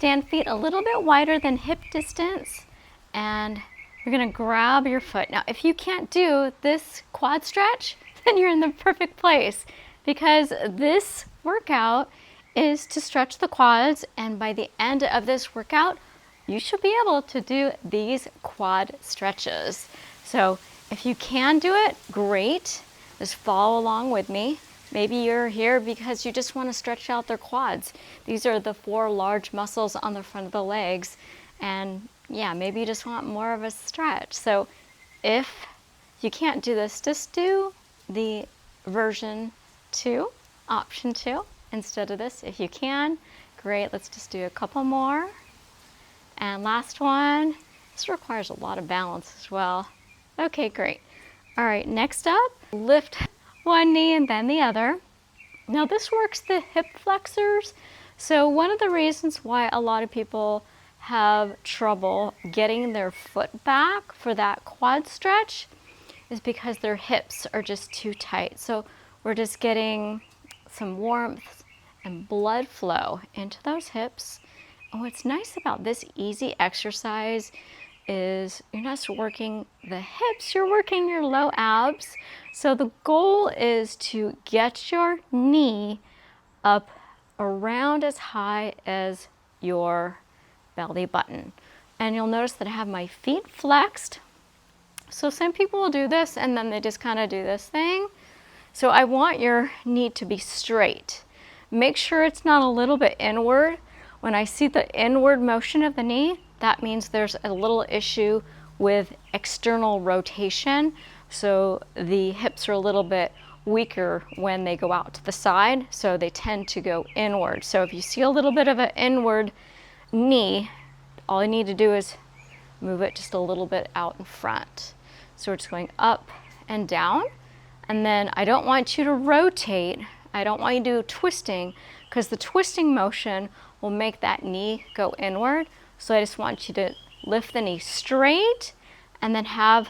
stand feet a little bit wider than hip distance, and you're gonna grab your foot. Now, if you can't do this quad stretch, then you're in the perfect place, because this workout is to stretch the quads, and by the end of this workout, you should be able to do these quad stretches. So if you can do it, great. Just follow along with me. Maybe you're here because you just want to stretch out their quads. These are the 4 large muscles on the front of the legs. And yeah, maybe you just want more of a stretch. So if you can't do this, just do the version 2, option 2, instead of this. If you can, great. Let's just do a couple more. And last one. This requires a lot of balance as well. Okay, great. All right, next up, lift one knee and then the other. Now this works the hip flexors. So one of the reasons why a lot of people have trouble getting their foot back for that quad stretch is because their hips are just too tight. So we're just getting some warmth and blood flow into those hips. And what's nice about this easy exercise is you're not just working the hips, you're working your low abs. So the goal is to get your knee up around as high as your belly button. And you'll notice that I have my feet flexed. So some people will do this and then they just kind of do this thing. So I want your knee to be straight. Make sure it's not a little bit inward. When I see the inward motion of the knee, that means there's a little issue with external rotation. So the hips are a little bit weaker when they go out to the side, so they tend to go inward. So if you see a little bit of an inward knee, all you need to do is move it just a little bit out in front. So we're just going up and down. And then I don't want you to rotate. I don't want you to do twisting, because the twisting motion will make that knee go inward. So I just want you to lift the knee straight and then have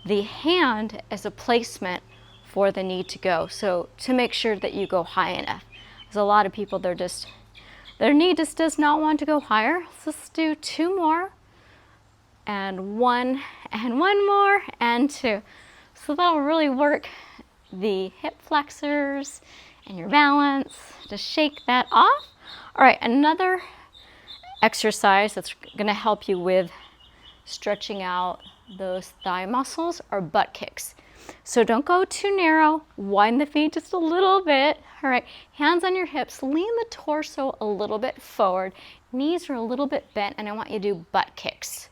the hand as a placement for the knee to go. So to make sure that you go high enough. There's a lot of people, their knee just does not want to go higher. So let's do 2 more, and 1 more, and 2. So that'll really work the hip flexors and your balance. Just shake that off. All right, another exercise that's going to help you with stretching out those thigh muscles are butt kicks. So don't go too narrow. Wind the feet just a little bit. All right, hands on your hips. Lean the torso a little bit forward. Knees are a little bit bent, and I want you to do butt kicks.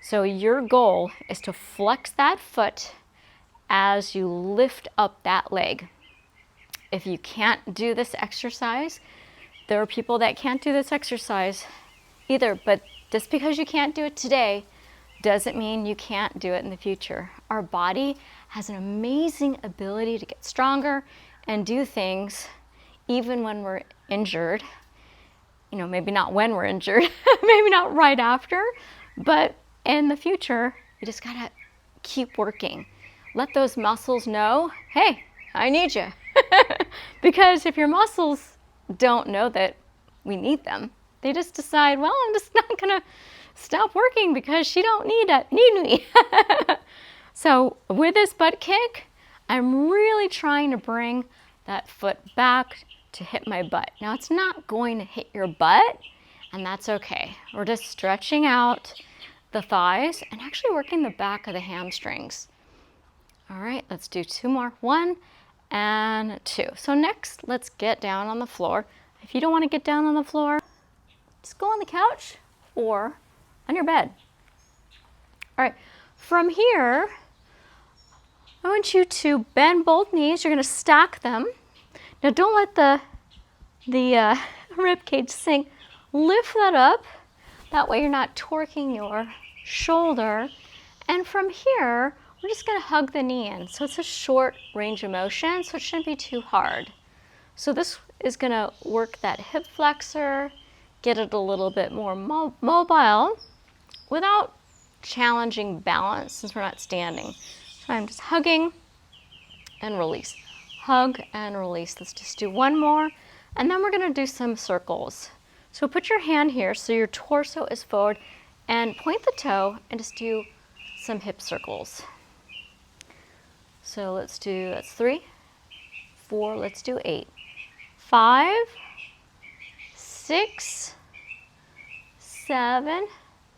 So your goal is to flex that foot as you lift up that leg. If you can't do this exercise, there are people that can't do this exercise either, but just because you can't do it today doesn't mean you can't do it in the future. Our body has an amazing ability to get stronger and do things even when we're injured. You know, maybe not when we're injured, maybe not right after, but in the future, you just gotta keep working. Let those muscles know, hey, I need you. Because if your muscles don't know that we need them, they just decide, well, I'm just not gonna stop working because she don't need me. So with this butt kick, I'm really trying to bring that foot back to hit my butt. Now it's not going to hit your butt, and that's okay. We're just stretching out the thighs and actually working the back of the hamstrings. All right, let's do 2 more. 1 and 2. So next, let's get down on the floor. If you don't want to get down on the floor, just go on the couch or on your bed. All right, from here, I want you to bend both knees. You're going to stack them. Now don't let the rib cage sink. Lift that up. That way you're not torquing your shoulder. And from here, we're just going to hug the knee in. So it's a short range of motion, so it shouldn't be too hard. So this is going to work that hip flexor, get it a little bit more mobile without challenging balance since we're not standing. So I'm just hugging and release. Hug and release. Let's just do 1 more. And then we're going to do some circles. So put your hand here so your torso is forward and point the toe and just do some hip circles. So let's do, that's 3, 4, let's do 8. 5, 6, 7,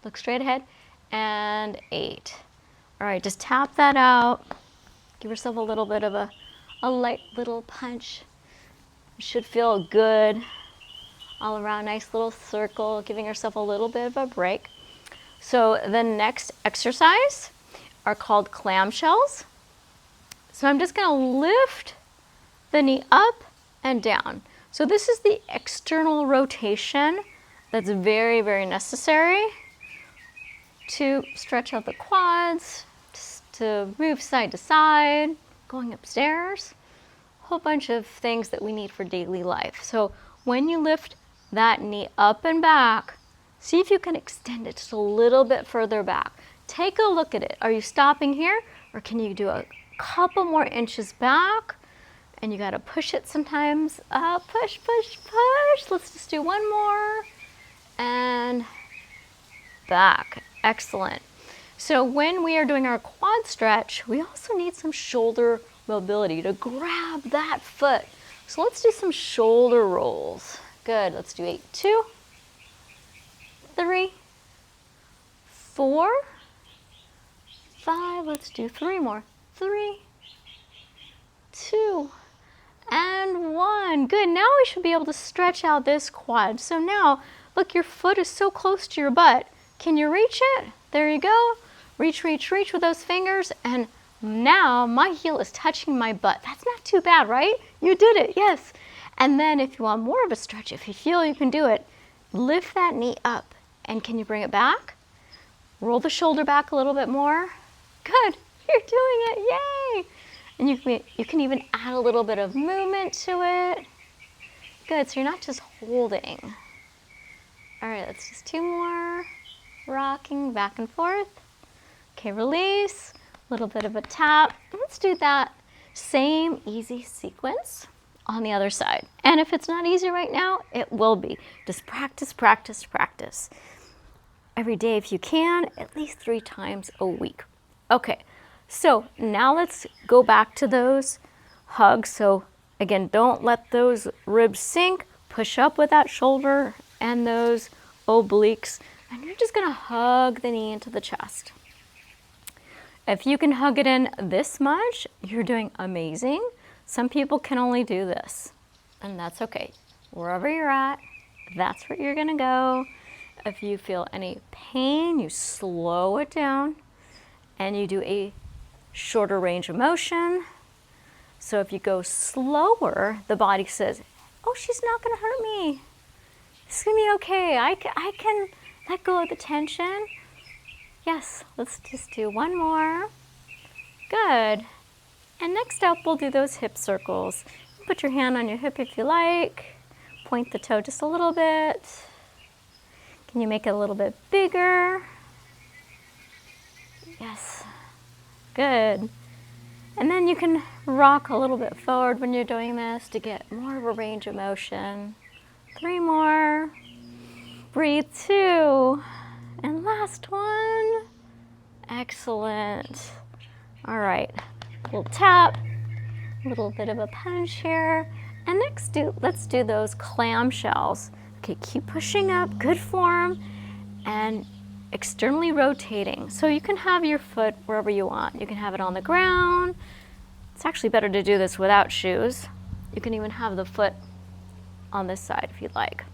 look straight ahead, and 8. All right, just tap that out. Give yourself a little bit of a light little punch. You should feel good all around, nice little circle, giving yourself a little bit of a break. So the next exercise are called clamshells. So I'm just gonna lift the knee up and down. So this is the external rotation that's very, very necessary to stretch out the quads, to move side to side, going upstairs, a whole bunch of things that we need for daily life. So when you lift that knee up and back, see if you can extend it just a little bit further back. Take a look at it. Are you stopping here, or can you do a couple more inches back? And you gotta push it sometimes. Push, push, push. Let's just do one more. And back. Excellent. So when we are doing our quad stretch, we also need some shoulder mobility to grab that foot. So let's do some shoulder rolls. Good. Let's do 8, 2, 3, 4, 5. Let's do 3 more. 3, 2, and 1. Good. Now we should be able to stretch out this quad. So now, look, your foot is so close to your butt. Can you reach it? There you go. Reach, reach, reach with those fingers. And now my heel is touching my butt. That's not too bad, right? You did it, yes. And then if you want more of a stretch, if you feel you can do it, lift that knee up. And can you bring it back? Roll the shoulder back a little bit more. Good. You're doing it. Yay. And you can even add a little bit of movement to it. Good, so you're not just holding. All right, let's just 2 more. Rocking back and forth. Okay, release. A little bit of a tap. Let's do that same easy sequence on the other side. And if it's not easy right now, it will be. Just practice, practice, practice. Every day if you can, at least 3 times a week. Okay. So now let's go back to those hugs. So again, don't let those ribs sink. Push up with that shoulder and those obliques. And you're just gonna hug the knee into the chest. If you can hug it in this much, you're doing amazing. Some people can only do this, and that's okay. Wherever you're at, that's where you're gonna go. If you feel any pain, you slow it down and you do a shorter range of motion. So if you go slower, the body says, oh, she's not gonna hurt me. It's gonna be okay. I can let go of the tension. Yes, let's just do 1 more. Good. And next up, we'll do those hip circles. Put your hand on your hip if you like. Point the toe just a little bit. Can you make it a little bit bigger? Yes. Good. And then you can rock a little bit forward when you're doing this to get more of a range of motion. 3 more. Breathe 2. And last one. Excellent. All right. Little tap, a little bit of a punch here. And next, let's do those clamshells. Okay, keep pushing up, good form, and externally rotating. So you can have your foot wherever you want. You can have it on the ground. It's actually better to do this without shoes. You can even have the foot on this side if you'd like.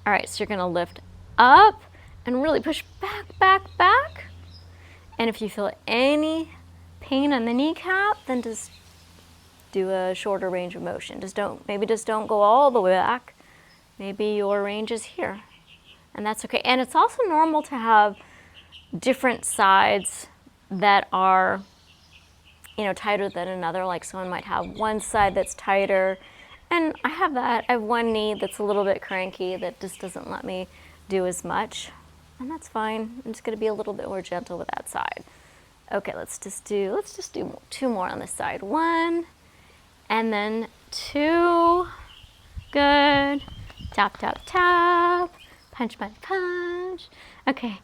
All right, so you're gonna lift up and really push back, back, back. And if you feel any pain on the kneecap, then just do a shorter range of motion. Maybe just don't go all the way back. Maybe your range is here, and that's okay. And it's also normal to have different sides that are, tighter than another. Like someone might have one side that's tighter, and I have that. I have one knee that's a little bit cranky that just doesn't let me do as much, and that's fine. I'm just going to be a little bit more gentle with that side. Okay, let's just do 2 more on this side. 1, and then 2. Good. Tap, tap, tap. Punch, punch, punch. Okay,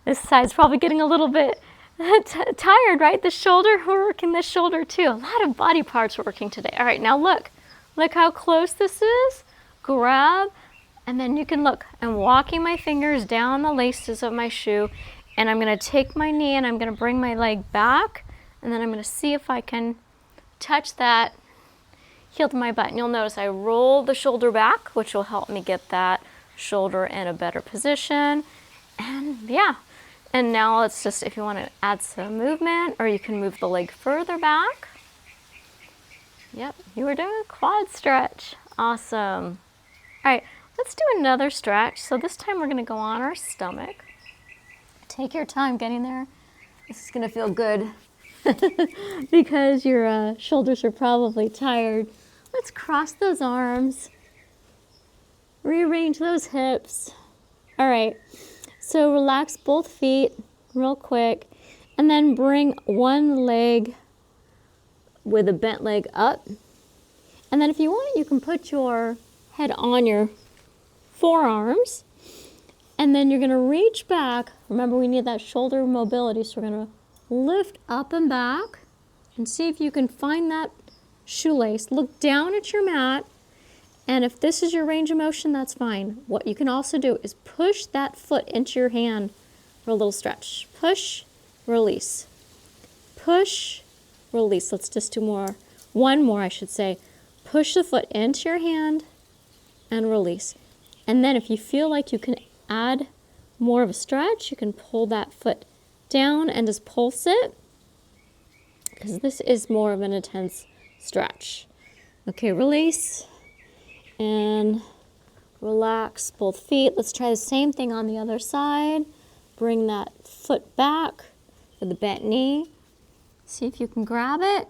this side's probably getting a little bit tired, right? The shoulder, we're working the shoulder too. A lot of body parts working today. All right, now look. Look how close this is. Grab, and then you can look. I'm walking my fingers down the laces of my shoe, and I'm gonna take my knee and I'm gonna bring my leg back, and then I'm gonna see if I can touch that heel to my butt. And you'll notice I roll the shoulder back, which will help me get that shoulder in a better position. And yeah, and now let's just, if you want to add some movement, or you can move the leg further back. Yep, you were doing a quad stretch. Awesome. All right, let's do another stretch. So this time we're gonna go on our stomach. Take your time getting there. This is gonna feel good because your shoulders are probably tired. Let's cross those arms. Rearrange those hips. All right, so relax both feet real quick, and then bring one leg with a bent leg up. And then if you want, you can put your head on your forearms, and then you're gonna reach back. Remember, we need that shoulder mobility, so we're gonna lift up and back and see if you can find that shoelace. Look down at your mat, and if this is your range of motion, that's fine. What you can also do is push that foot into your hand for a little stretch. Push, release. Push, release. Let's just do more. One more, I should say. Push the foot into your hand and release. And then if you feel like you can add more of a stretch, you can pull that foot down and just pulse it, because this is more of an intense stretch. Okay, release and relax both feet. Let's try the same thing on the other side. Bring that foot back with the bent knee. See if you can grab it.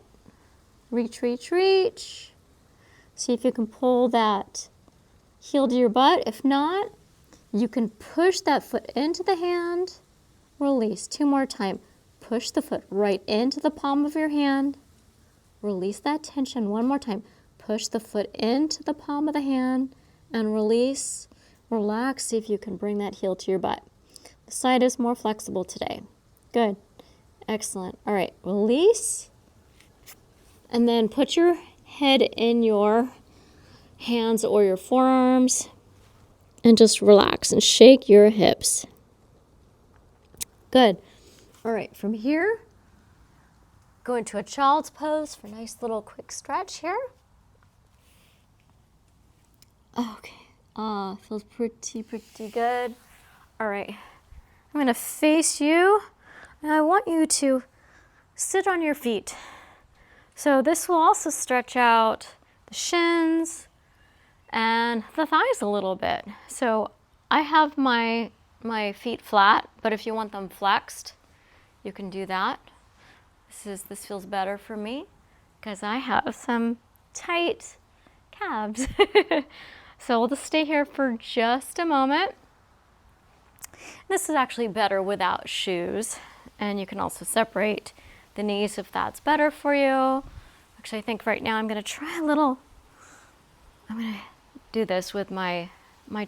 Reach, reach, reach. See if you can pull that heel to your butt. If not, you can push that foot into the hand. Release. Two more times. Push the foot right into the palm of your hand. Release that tension. One more time. Push the foot into the palm of the hand and release. Relax. See if you can bring that heel to your butt. The side is more flexible today. Good. Excellent. All right. Release. And then put your head in your hands or your forearms and just relax and shake your hips. Good. All right. From here, go into a child's pose for a nice little quick stretch here. Okay. Feels pretty good. All right. I'm going to face you, and I want you to sit on your feet. So this will also stretch out the shins and the thighs a little bit. So I have my feet flat, but if you want them flexed, you can do that. This feels better for me because I have some tight calves. So we'll just stay here for just a moment. This is actually better without shoes, and you can also separate the knees if that's better for you. Actually, I think right now I'm going to do this with my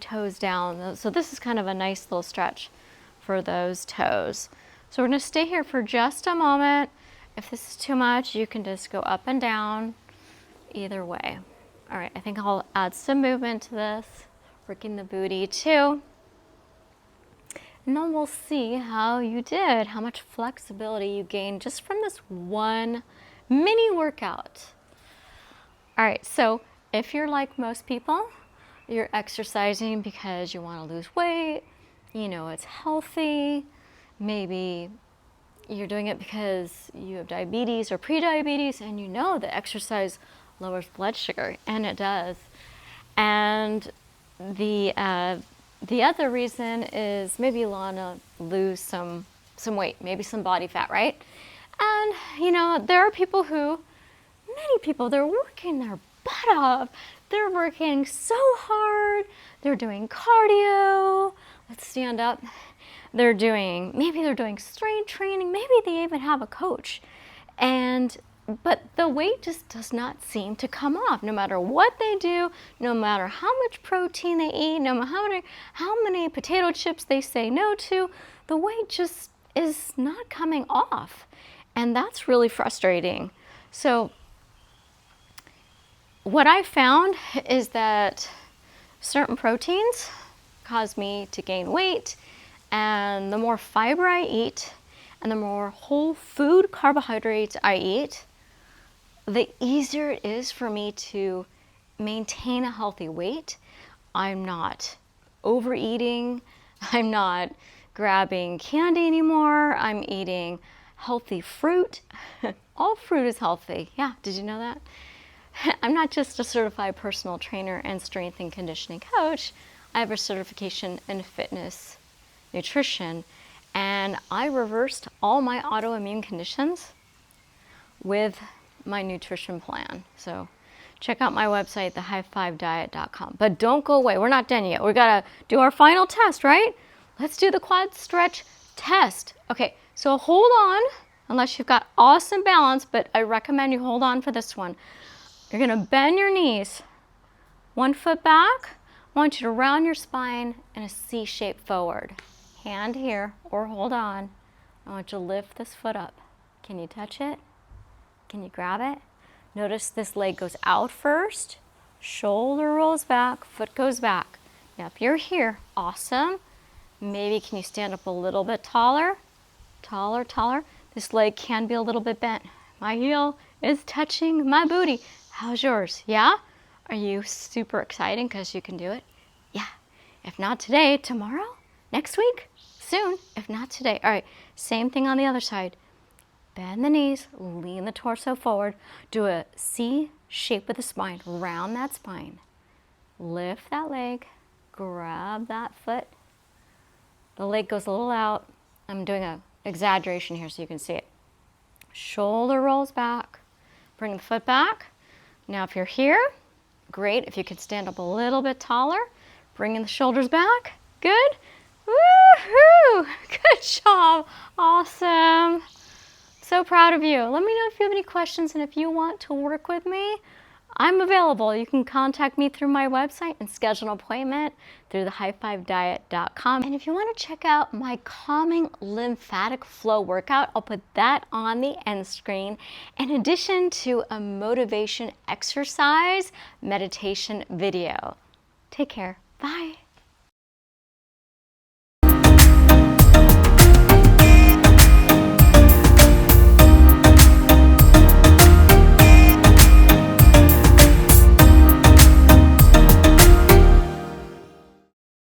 toes down. So this is kind of a nice little stretch for those toes. So we're going to stay here for just a moment. If this is too much, you can just go up and down either way. All right, I think I'll add some movement to this, working the booty too. And then we'll see how you did, how much flexibility you gained just from this one mini workout. All right, so if you're like most people, you're exercising because you want to lose weight, you know it's healthy, maybe you're doing it because you have diabetes or pre-diabetes, and you know that exercise lowers blood sugar, and it does. And the other reason is maybe you want to lose some weight, maybe some body fat, right? And you know, there are many people, they're working their butt off. They're working so hard. They're doing cardio. Let's stand up. Maybe they're doing strength training. Maybe they even have a coach. And but the weight just does not seem to come off no matter what they do, no matter how much protein they eat, no matter how many potato chips they say no to, the weight just is not coming off. And that's really frustrating. So what I found is that certain proteins cause me to gain weight, and the more fiber I eat and the more whole food carbohydrates I eat, the easier it is for me to maintain a healthy weight. I'm not overeating. I'm not grabbing candy anymore. I'm eating healthy fruit. All fruit is healthy. Yeah, did you know that? I'm not just a certified personal trainer and strength and conditioning coach. I have a certification in fitness nutrition, and I reversed all my autoimmune conditions with my nutrition plan. So check out my website, thehigh5diet.com. But don't go away. We're not done yet. We gotta do our final test, right? Let's do the quad stretch test. Okay, so hold on, unless you've got awesome balance, but I recommend you hold on for this one. You're gonna bend your knees, 1 foot back. I want you to round your spine in a C shape forward. Hand here, or hold on. I want you to lift this foot up. Can you touch it? Can you grab it? Notice this leg goes out first, shoulder rolls back, foot goes back. Now if you're here, awesome. Maybe can you stand up a little bit taller? Taller, taller. This leg can be a little bit bent. My heel is touching my booty. How's yours? Yeah? Are you super excited because you can do it? Yeah. If not today, tomorrow? Next week? Soon. If not today. All right, same thing on the other side. Bend the knees, lean the torso forward. Do a C shape with the spine. Round that spine. Lift that leg. Grab that foot. The leg goes a little out. I'm doing an exaggeration here so you can see it. Shoulder rolls back. Bring the foot back. Now if you're here, great. If you could stand up a little bit taller, bringing the shoulders back. Good. Woohoo! Good job. Awesome. So proud of you. Let me know if you have any questions, and if you want to work with me, I'm available. You can contact me through my website and schedule an appointment through thehigh5diet.com. And if you want to check out my calming lymphatic flow workout, I'll put that on the end screen, in addition to a motivation exercise meditation video. Take care. Bye.